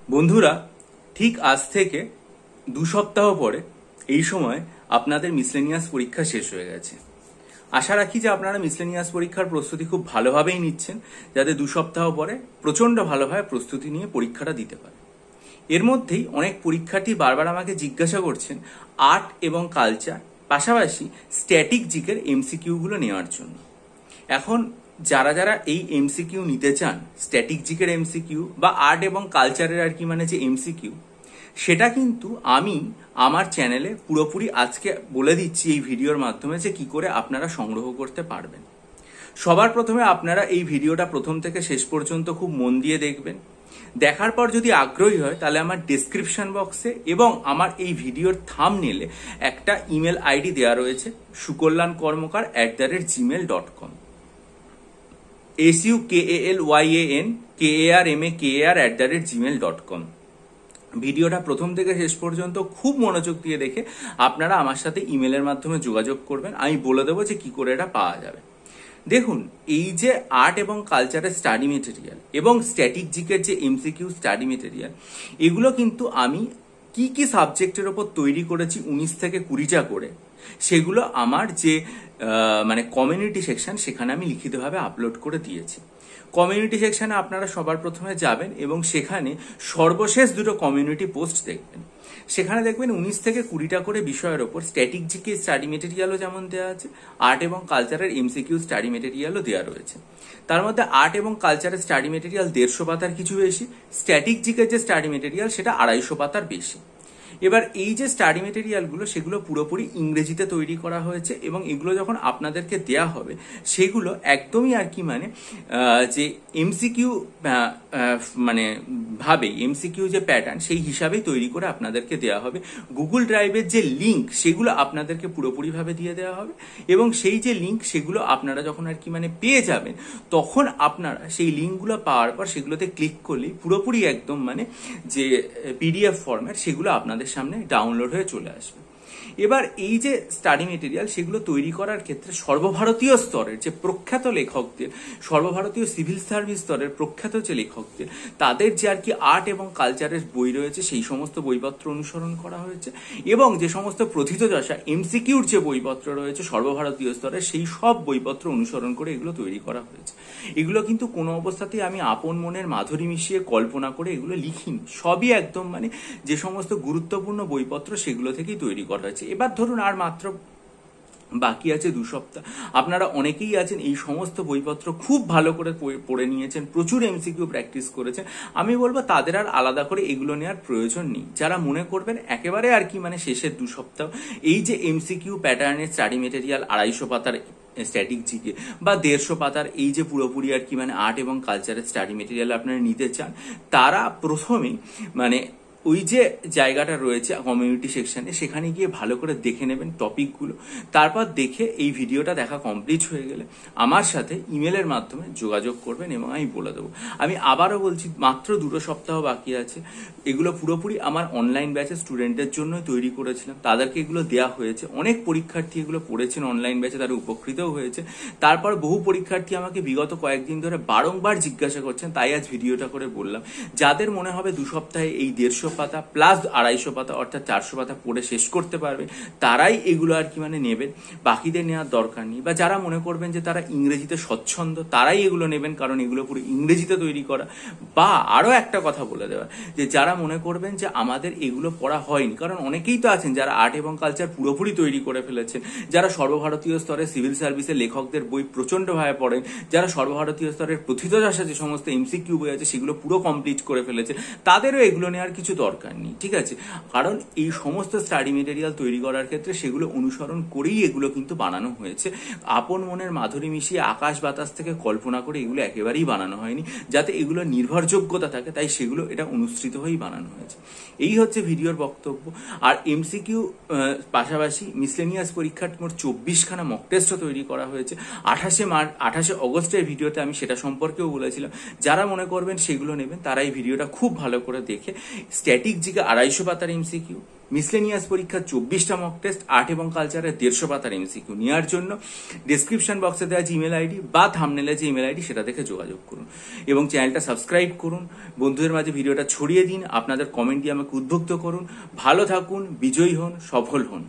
বন্ধুরা, ঠিক আজ থেকে 2 সপ্তাহ পরে এই সময় আপনাদের মিসলেনিয়াস পরীক্ষা শেষ হয়ে গেছে। আশা রাখি যে আপনারা মিসলেনিয়াস পরীক্ষার প্রস্তুতি খুব ভালোভাবেই নিচ্ছেন, যাতে 2 সপ্তাহ পরে প্রচন্ড ভালোভাবে প্রস্তুতি নিয়ে পরীক্ষাটা দিতে পারে। এর মধ্যেই অনেক পরীক্ষার্থী বারবার আমাকে জিজ্ঞাসা করছেন আর্ট এবং কালচার, পাশাপাশি স্ট্যাটিক জিকের এমসিকিউ গুলো নেওয়ার জন্য। এখন যারা যারা এই এমসিকিউ নিতে চান, স্ট্যাটিক জিকের এমসিকিউ বা আর্ট এবং কালচারের যে এমসিকিউ, সেটা কিন্তু আমি আমার চ্যানেলে পুরোপুরি আজকে বলে দিচ্ছি এই ভিডিওর মাধ্যমে যে কি করে আপনারা সংগ্রহ করতে পারবেন। সবার প্রথমে আপনারা এই ভিডিওটা প্রথম থেকে শেষ পর্যন্ত খুব মন দিয়ে দেখবেন। দেখার পর যদি আগ্রহী হয় তাহলে আমার ডেসক্রিপশন বক্সে এবং আমার এই ভিডিওর থাম্বনেইলে একটা ইমেল আইডি দেওয়া রয়েছে, sukalyankar@gmail.com, sukalyankar@gmail.com। ভিডিওটা প্রথম থেকে শেষ পর্যন্ত খুব মনোযোগ দিয়ে দেখে আপনারা আমার সাথে ইমেলের মাধ্যমে যোগাযোগ করবেন। আমি বলে দেবো যে কি করে এটা পাওয়া যাবে। দেখুন, এই যে আর্ট এবং কালচারের স্টাডি মেটেরিয়াল এবং স্ট্যাটিক জিকের যে এমসিকিউ স্টাডি মেটেরিয়াল, এগুলো কিন্তু আমি কি কি সাবজেক্টের ওপর তৈরি করেছি 19 থেকে 20টা করে, সেগুলো আমার যে কমিউনিটি সেকশন, সেখানে আমি লিখিতভাবে আপলোড করে দিয়েছি। কমিউনিটি সেকশনে আপনারা সবার প্রথমে যাবেন এবং সেখানে সর্বশেষ 2টো কমিউনিটি পোস্ট দেখবেন। সেখানে দেখবেন 19 থেকে 20টা করে বিষয়ের ওপর স্ট্যাটিক জিকে স্টাডি মেটেরিয়ালও যেমন দেওয়া আছে, আর্ট এবং কালচারের এমসিকিউ স্টাডি মেটেরিয়ালও দেওয়া রয়েছে। তার মধ্যে আর্ট এবং কালচারের স্টাডি মেটেরিয়াল 150 পাতার কিছু বেশি, স্ট্যাটিক জিকের যে স্টাডি মেটেরিয়াল সেটা 250 পাতার বেশি। এবার এই যে স্টাডি মেটেরিয়ালগুলো, সেগুলো পুরোপুরি ইংরেজিতে তৈরি করা হয়েছে এবং এগুলো যখন আপনাদেরকে দেয়া হবে সেগুলো একদমই যে এমসিকিউ এমসিকিউ যে প্যাটার্ন, সেই হিসাবেই তৈরি করে আপনাদেরকে দেওয়া হবে। গুগল ড্রাইভের যে লিঙ্ক, সেগুলো আপনাদেরকে পুরোপুরি ভাবে দিয়ে দেওয়া হবে এবং সেই যে লিঙ্ক, সেগুলো আপনারা যখন পেয়ে যাবেন, তখন আপনারা সেই লিঙ্কগুলো পাওয়ার পর সেগুলোতে ক্লিক করলেই পুরোপুরি একদম যে পিডিএফ ফরম্যাট, সেগুলো আপনাদের সামনে ডাউনলোড হয়ে চলে আসবে। এবার এই যে স্টাডি মেটেরিয়াল, সেগুলো তৈরি করার ক্ষেত্রে সর্বভারতীয় স্তরের যে প্রখ্যাত লেখকদের, সর্বভারতীয় সিভিল সার্ভিস স্তরের প্রখ্যাত যে লেখকদের, তাদের যে আর্ট এবং কালচারের বই রয়েছে, সেই সমস্ত বইপত্র অনুসরণ করা হয়েছে এবং যে সমস্ত প্রথিতযশা এমসিকিউর যে বইপত্র রয়েছে সর্বভারতীয় স্তরে, সেই সব বইপত্র অনুসরণ করে এগুলো তৈরি করা হয়েছে। এগুলো কিন্তু কোনো অবস্থাতেই আমি আপন মনের মাধুরী মিশিয়ে কল্পনা করে এগুলো লিখিনি, সবই একদম যে সমস্ত গুরুত্বপূর্ণ বইপত্র, সেগুলো থেকেই তৈরি করা হয়েছে। এবার ধরুন আর মাত্র বাকি আছে 2 সপ্তাহ। আপনারা অনেকেই আছেন এই সমস্ত বইপত্র খুব ভালো করে পড়ে নিয়েছেন, প্রচুর এমসিকিউ প্র্যাকটিস করেছেন। আমি বলবো তাদের আর আলাদা করে এগুলো নেওয়ার প্রয়োজন নেই। যারা মনে করবেন একেবারে শেষের 2 সপ্তাহ এই যে এমসিকিউ প্যাটার্নের স্টাডি মেটেরিয়াল 250 পাতার স্ট্যাটিক জিকে বা 150 পাতার এই যে পুরোপুরি আর্ট এবং কালচারের স্টাডি মেটেরিয়াল আপনারা নিতে চান, তারা প্রথমেই ওই যে জায়গাটা রয়েছে কমিউনিটি সেকশনে, সেখানে গিয়ে ভালো করে দেখে নেবেন টপিকগুলো। তারপর দেখে এই ভিডিওটা দেখা কমপ্লিট হয়ে গেলে আমার সাথে ইমেলের মাধ্যমে যোগাযোগ করবেন এবং আমি বলে দেবো। আমি আবারও বলছি, মাত্র 2 সপ্তাহ বাকি আছে। এগুলো পুরোপুরি আমার অনলাইন ব্যাচের স্টুডেন্টদের জন্য তৈরি করেছিলাম, তাদেরকে এগুলো দেওয়া হয়েছে। অনেক পরীক্ষার্থী এগুলো পড়েছেন অনলাইন ব্যাচে, তারা উপকৃতও হয়েছে। তারপর বহু পরীক্ষার্থী আমাকে বিগত কয়েকদিন ধরে বারংবার জিজ্ঞাসা করছেন, তাই আজ ভিডিওটা করে বললাম। যাদের মনে হবে 2 সপ্তাহে এই 150 পাতা প্লাস 250 পাতা অর্থাৎ 400 পাতা পড়ে শেষ করতে পারবে, তারাই এগুলো নেবেন, বাকিদের নেওয়ার দরকার নেই। বা যারা মনে করবেন যে তারা ইংরেজিতে স্বচ্ছন্দ, তারাই এগুলো নেবেন, কারণ এগুলো পুরো ইংরেজিতে তৈরি করা। বা আরো একটা কথা বলে দেওয়া, যে যারা মনে করবেন যে আমাদের এগুলো পড়া হয়নি, কারণ অনেকেই তো আছেন যারা আর্ট এবং কালচার পুরোপুরি তৈরি করে ফেলেছেন, যারা সর্বভারতীয় স্তরে সিভিল সার্ভিসের লেখকদের বই প্রচন্ডভাবে পড়েন, যারা সর্বভারতীয় স্তরের প্রথিতযশা যে সমস্ত এমসিকিউ বই আছে সেগুলো পুরো কমপ্লিট করে ফেলেছে, তাদেরও এগুলো নেওয়ার কিছু দরকার নেই, ঠিক আছে? কারণ এই সমস্ত স্টাডি মেটেরিয়াল তৈরি করার ক্ষেত্রে সেগুলো অনুসরণ করেই এগুলো কিন্তু বানানো হয়েছে। আপন মনের মাধুরী মিশিয়ে আকাশ বাতাস থেকে কল্পনা করে এগুলো একেবারেই বানানো হয়নি, যাতে এগুলো নির্ভরযোগ্যতা থাকে, তাই সেগুলো এটা অনুসৃত হয়েই বানানো হয়েছে। এই হচ্ছে ভিডিওর বক্তব্য। আর এমসিকিউ পাশাপাশি মিসলেনিয়াস পরীক্ষার মোট 24খানা মক টেস্টও তৈরি করা হয়েছে। 28 অগস্টের ভিডিওতে আমি সেটা সম্পর্কেও বলেছিলাম। যারা মনে করবেন সেগুলো নেবেন, তারা এই ভিডিওটা খুব ভালো করে দেখে স্ট্যাটিক জিকে 250 পাতার এমসিকিউ মিসলেনিয়াস পরীক্ষার 24টা মক টেস্ট, আর্ট এবং কালচারের 150 পাতার এমসিকিউ নেওয়ার জন্য ডেসক্রিপশন বক্সে দেওয়া জিমেল আইডি বা থাম্বনেলে যে ইমেল আইডি সেটা দেখে যোগাযোগ করুন এবং চ্যানেলটা সাবস্ক্রাইব করুন। বন্ধুদের মাঝে ভিডিওটা ছড়িয়ে দিন, আপনাদের কমেন্ট দিয়ে আমাকে উদ্বুদ্ধ করুন। ভালো থাকুন, বিজয়ী হন, সফল হন।